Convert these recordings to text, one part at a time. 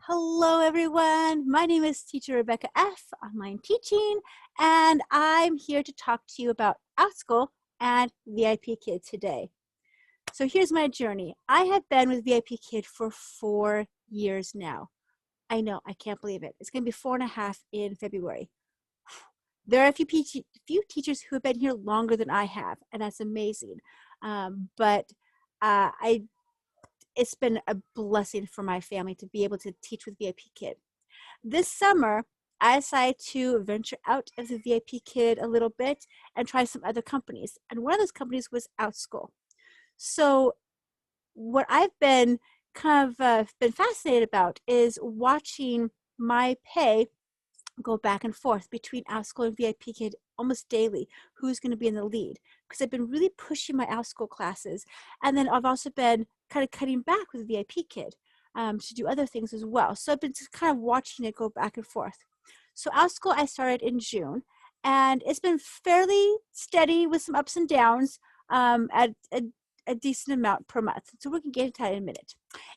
Hello everyone, my name is Teacher Rebecca F. Online Teaching, and I'm here to talk to you about Outschool and VIPKID today. So here's my journey. I have been with VIPKID for 4 years now. I know, I can't believe it. It's going to be 4.5 in February. There are a few teachers who have been here longer than I have, and that's amazing. But it's been a blessing for my family to be able to teach with VIPKID. This summer, I decided to venture out of the VIPKID a little bit and try some other companies. And one of those companies was Outschool. So what I've been been fascinated about is watching my pay go back and forth between Outschool and VIPKID almost daily. Who's going to be in the lead? Because I've been really pushing my Outschool classes. And then I've also been kind of cutting back with VIPKID to do other things as well. So I've been just kind of watching it go back and forth. So Outschool I started in June, and it's been fairly steady with some ups and downs at a decent amount per month. So we can get into that in a minute.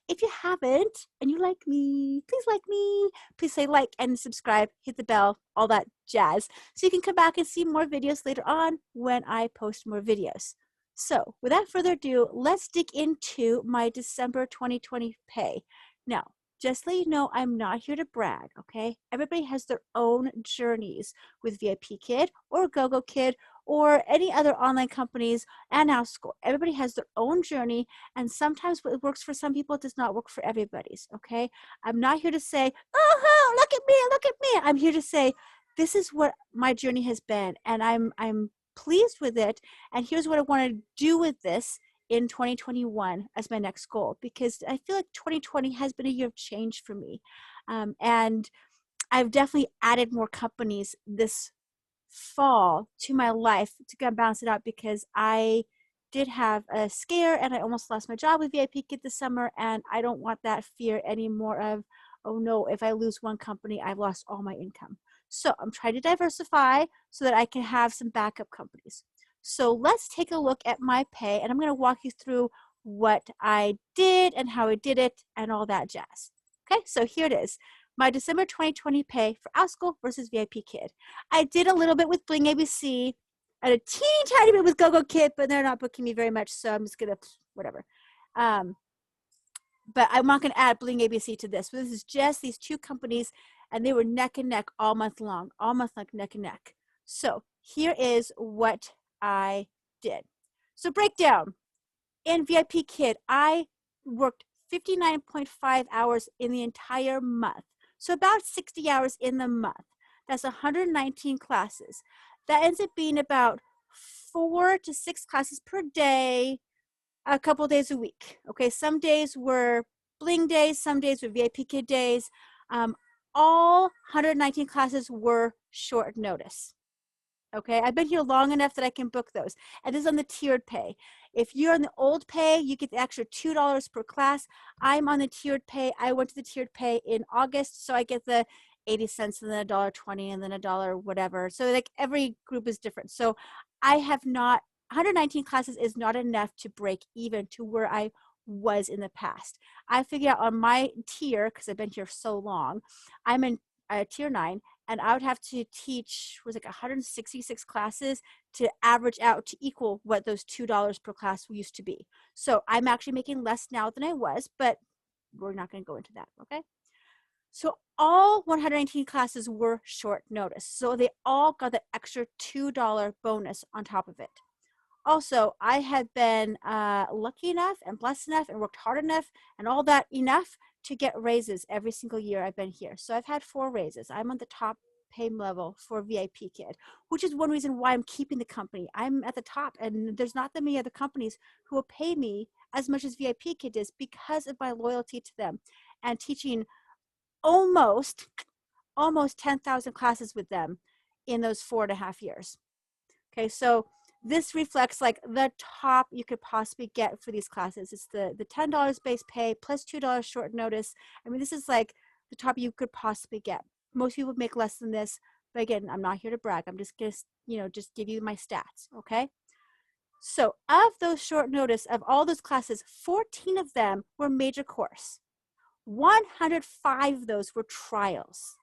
If you haven't and you like me, please say like and subscribe, hit the bell, all that jazz, so you can come back and see more videos later on when I post more videos. So without further ado, let's dig into my December 2020 pay. Now, just let you know, I'm not here to brag, okay? Everybody has their own journeys with VIPKID or GoGoKid or any other online companies and Outschool. Everybody has their own journey, and sometimes what works for some people does not work for everybody's, okay? I'm not here to say, oh, look at me. I'm here to say, this is what my journey has been, and I'm pleased with it, and here's what I want to do with this in 2021 as my next goal, because I feel like 2020 has been a year of change for me. And I've definitely added more companies this fall to my life to kind of balance it out, because I did have a scare and I almost lost my job with VIPKID this summer, and I don't want that fear anymore of, oh no, if I lose one company, I've lost all my income. So I'm trying to diversify so that I can have some backup companies. So let's take a look at my pay, and I'm going to walk you through what I did and how I did it and all that jazz. Okay, so here it is. My December 2020 pay for Outschool versus VIPKID. I did a little bit with Bling ABC and a teeny tiny bit with GoGoKid, but they're not booking me very much, so I'm just going to, whatever. But I'm not going to add Bling ABC to this. This is just these two companies, and they were neck and neck all month long, neck and neck. So here is what I did. So breakdown. In VIPKID, I worked 59.5 hours in the entire month. So about 60 hours in the month. That's 119 classes. That ends up being about 4 to 6 classes per day, a couple days a week. Okay, some days were Bling days, some days were VIPKID days. All 119 classes were short notice. Okay, I've been here long enough that I can book those. And this is on the tiered pay. If you're on the old pay, you get the extra $2 per class. I'm on the tiered pay. I went to the tiered pay in August, so I get the 80 cents and then $1.20 and then $1 whatever. So like every group is different. So I have not, 119 classes is not enough to break even to where I was in the past. I figured out on my tier, because I've been here so long, I'm in tier 9, and I would have to teach, was like 166 classes to average out to equal what those $2 per class used to be. So I'm actually making less now than I was, but we're not going to go into that, okay? So all 119 classes were short notice. So they all got the extra $2 bonus on top of it. Also, I have been lucky enough and blessed enough and worked hard enough and all that enough to get raises every single year I've been here. So I've had 4 raises. I'm on the top pay level for VIPKID, which is one reason why I'm keeping the company. I'm at the top, and there's not that many other companies who will pay me as much as VIPKID is, because of my loyalty to them and teaching almost 10,000 classes with them in those 4.5 years. Okay, so this reflects like the top you could possibly get for these classes. It's the $10 base pay plus $2 short notice. I mean, this is like the top you could possibly get. Most people make less than this, but again, I'm not here to brag. I'm just gonna, just give you my stats, okay? So of those short notice, of all those classes, 14 of them were major course. 105 of those were trials.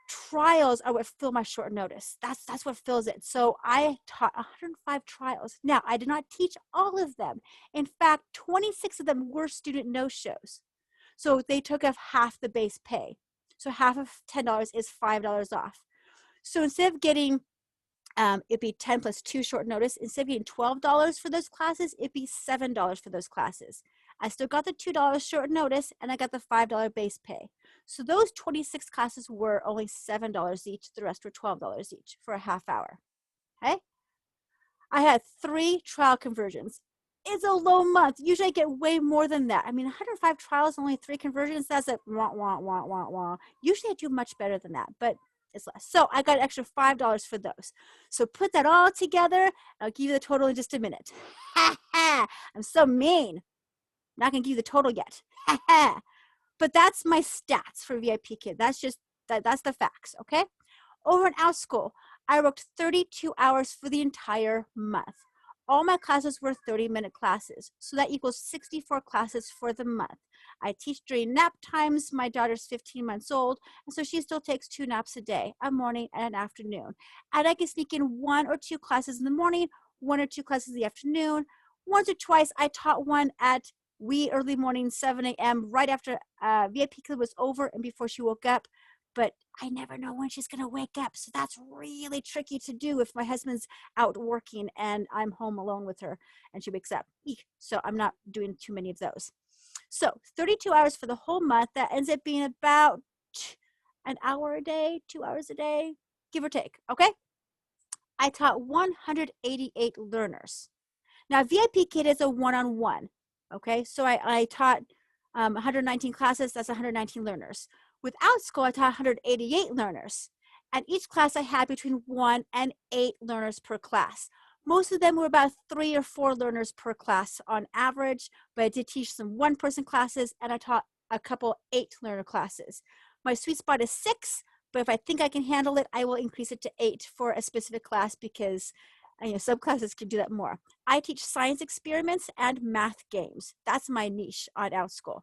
Trials are what fill my short notice. That's what fills it. So I taught 105 trials. Now, I did not teach all of them. In fact, 26 of them were student no-shows. So they took off half the base pay. So half of $10 is $5 off. So instead of getting, it'd be 10 plus 2 short notice, instead of getting $12 for those classes, it'd be $7 for those classes. I still got the $2 short notice, and I got the $5 base pay. So those 26 classes were only $7 each. The rest were $12 each for a half hour. Okay? I had 3 trial conversions. It's a low month. Usually I get way more than that. I mean, 105 trials, only 3 conversions. That's a wah, wah, wah, wah, wah. Usually I do much better than that, but it's less. So I got an extra $5 for those. So put that all together. I'll give you the total in just a minute. Ha ha! I'm so mean. I'm not going to give you the total yet. Ha ha! But that's my stats for VIPKID. That's just, that's the facts, okay? Over in Outschool, I worked 32 hours for the entire month. All my classes were 30-minute classes, so that equals 64 classes for the month. I teach during nap times. My daughter's 15 months old, and so she still takes 2 naps a day, a morning and an afternoon. And I can sneak in 1 or 2 classes in the morning, 1 or 2 classes in the afternoon. Once or twice, I taught one at wee early morning, 7 a.m., right after VIPKID was over and before she woke up. But I never know when she's going to wake up. So that's really tricky to do if my husband's out working and I'm home alone with her and she wakes up. Eek. So I'm not doing too many of those. So 32 hours for the whole month. That ends up being about an hour a day, 2 hours a day, give or take. Okay. I taught 188 learners. Now, VIPKID is a one-on-one. Okay. So I taught 119 classes. That's 119 learners. With Outschool, I taught 188 learners, and each class I had between 1 and 8 learners per class. Most of them were about 3 or 4 learners per class on average, but I did teach some 1-person classes, and I taught a couple 8-learner classes. My sweet spot is 6, but if I think I can handle it, I will increase it to 8 for a specific class because subclasses can do that more. I teach science experiments and math games. That's my niche on Outschool,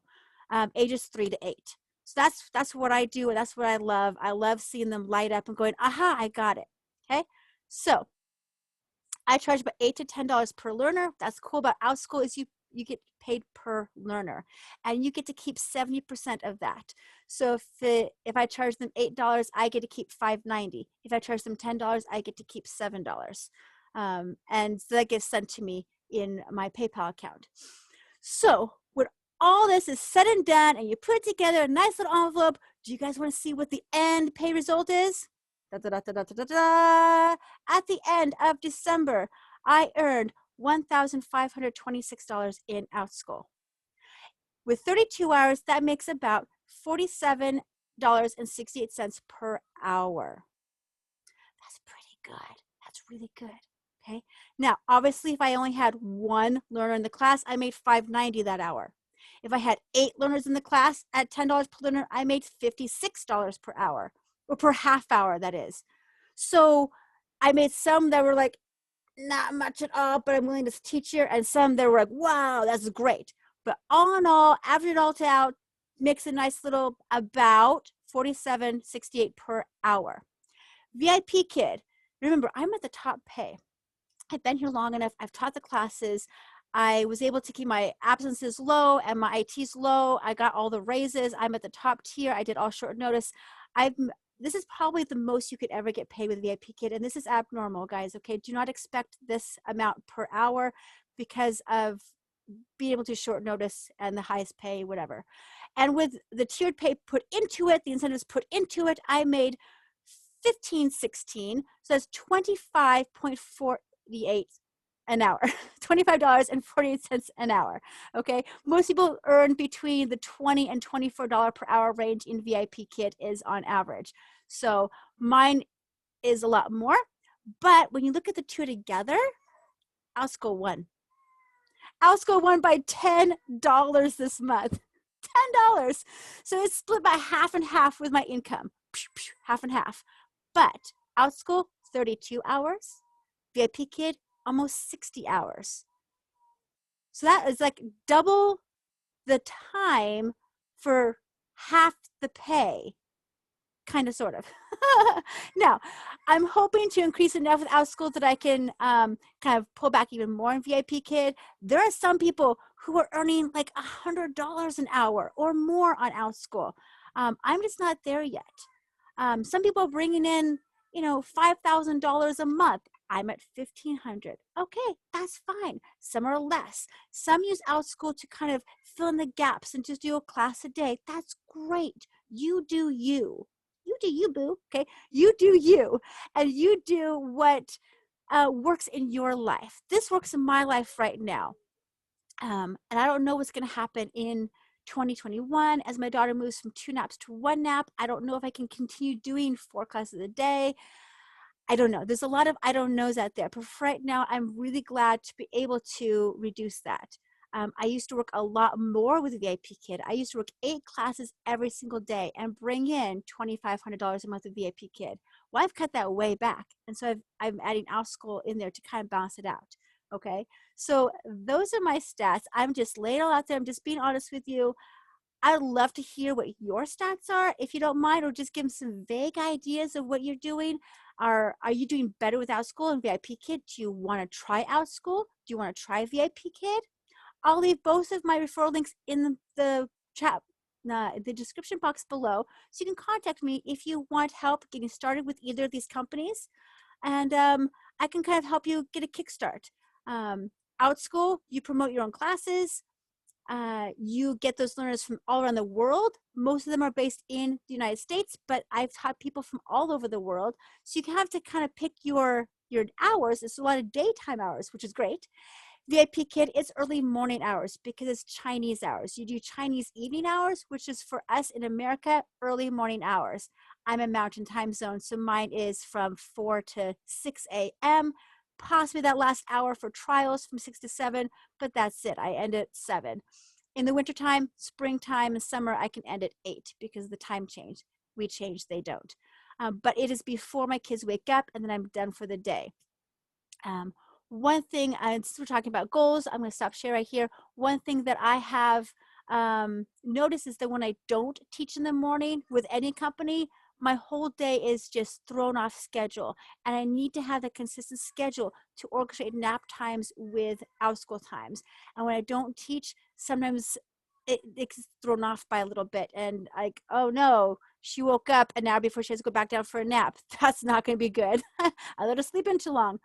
ages 3 to 8. So that's what I do, and that's what I love. I love seeing them light up and going, aha, I got it. Okay, so I charge about $8 to $10 per learner. That's cool about Outschool is you get paid per learner, and you get to keep 70% of that. So if I charge them $8, I get to keep $5.90. If I charge them $10, I get to keep $7. And so that gets sent to me in my PayPal account. So when all this is said and done and you put it together, a nice little envelope, do you guys want to see what the end pay result is? Da, da, da, da, da, da, da. At the end of December, I earned $1,526 in Outschool. With 32 hours, that makes about $47.68 per hour. That's pretty good. That's really good. Okay. Now, obviously, if I only had 1 learner in the class, I made $5.90 that hour. If I had 8 learners in the class at $10 per learner, I made $56 per hour, or per half hour, that is. So I made some that were like, not much at all, but I'm willing to teach here, and some that were like, wow, that's great. But all in all, average it all out, makes a nice little about $47.68 per hour. VIPKID, remember, I'm at the top pay. I've been here long enough. I've taught the classes. I was able to keep my absences low and my ITs low. I got all the raises. I'm at the top tier. I did all short notice. This is probably the most you could ever get paid with VIPKID, and this is abnormal, guys, okay? Do not expect this amount per hour because of being able to short notice and the highest pay, whatever. And with the tiered pay put into it, the incentives put into it, I made $15.16, so that's $25.48 an hour, $25.48 an hour, okay? Most people earn between the $20 and $24 per hour range in VIPKID is on average. So mine is a lot more, but when you look at the two together, Outschool won. Outschool won by $10 this month, $10. So it's split by half and half with my income, half and half. But Outschool, 32 hours, VIPKID, almost 60 hours. So that is like double the time for half the pay, kind of, sort of. Now, I'm hoping to increase enough with Outschool that I can kind of pull back even more in VIPKID. There are some people who are earning like $100 an hour or more on Outschool. I'm just not there yet. Some people are bringing in, $5,000 a month. I'm at $1,500. Okay, that's fine. Some are less. Some use Outschool to kind of fill in the gaps and just do a class a day. That's great. You do you. You do you, boo. Okay, you do you, and you do what works in your life. This works in my life right now. And I don't know what's going to happen in 2021 as my daughter moves from 2 naps to 1 nap. I don't know if I can continue doing 4 classes a day. I don't know. There's a lot of I don't knows out there. But for right now, I'm really glad to be able to reduce that. I used to work a lot more with VIPKID. I used to work 8 classes every single day and bring in $2,500 a month with VIPKID. Well, I've cut that way back. And so I'm adding Outschool in there to kind of balance it out. Okay. So those are my stats. I'm just laying it all out there. I'm just being honest with you. I'd love to hear what your stats are, if you don't mind, or just give them some vague ideas of what you're doing. Are you doing better with Outschool and VIPKID? Do you want to try Outschool? Do you want to try VIPKID? I'll leave both of my referral links in the chat, the description box below, so you can contact me if you want help getting started with either of these companies, and I can kind of help you get a kickstart. Outschool, you promote your own classes. You get those learners from all around the world. Most of them are based in the United States, but I've taught people from all over the world. So you have to kind of pick your hours. It's a lot of daytime hours, which is great. VIPKID, it's early morning hours because it's Chinese hours. You do Chinese evening hours, which is for us in America, early morning hours. I'm in Mountain Time Zone, so mine is from 4 to 6 a.m., possibly that last hour for trials from 6 to 7, but that's it. I end at 7. In the wintertime, springtime, and summer, I can end at 8 because of the time change. We change, they don't. But it is before my kids wake up, and then I'm done for the day. One thing, since we're talking about goals, I'm going to stop share right here. One thing that I have noticed is that when I don't teach in the morning with any company, my whole day is just thrown off schedule. And I need to have a consistent schedule to orchestrate nap times with Outschool times. And when I don't teach, sometimes it's thrown off by a little bit. And like, oh no, she woke up an hour before she has to go back down for a nap. That's not going to be good. I let her sleep in too long.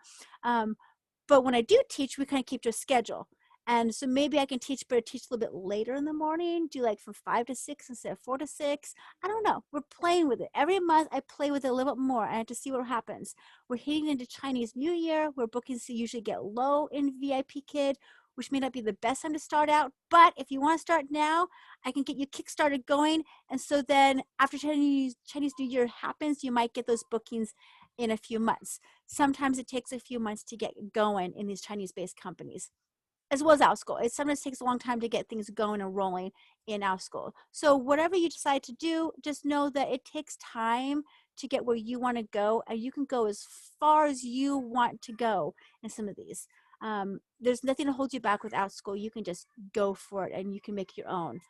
But when I do teach, we kind of keep to a schedule. And so maybe I can teach, but teach a little bit later in the morning, do like from 5 to 6 instead of 4 to 6. I don't know. We're playing with it. Every month I play with it a little bit more. I have to see what happens. We're heading into Chinese New Year, where bookings usually get low in VIPKID, which may not be the best time to start out. But if you want to start now, I can get you kickstarted going. And so then after Chinese New Year happens, you might get those bookings in a few months. Sometimes it takes a few months to get going in these Chinese-based companies, as well as Outschool. It sometimes takes a long time to get things going and rolling in Outschool. So whatever you decide to do, just know that it takes time to get where you want to go, and you can go as far as you want to go in some of these. There's nothing to hold you back with Outschool. You can just go for it, and you can make your own.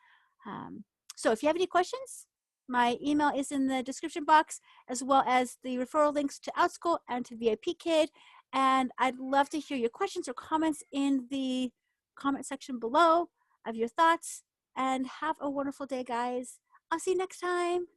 So if you have any questions, my email is in the description box, as well as the referral links to Outschool and to VIPKID. And I'd love to hear your questions or comments in the comment section below of your thoughts. And have a wonderful day, guys. I'll see you next time.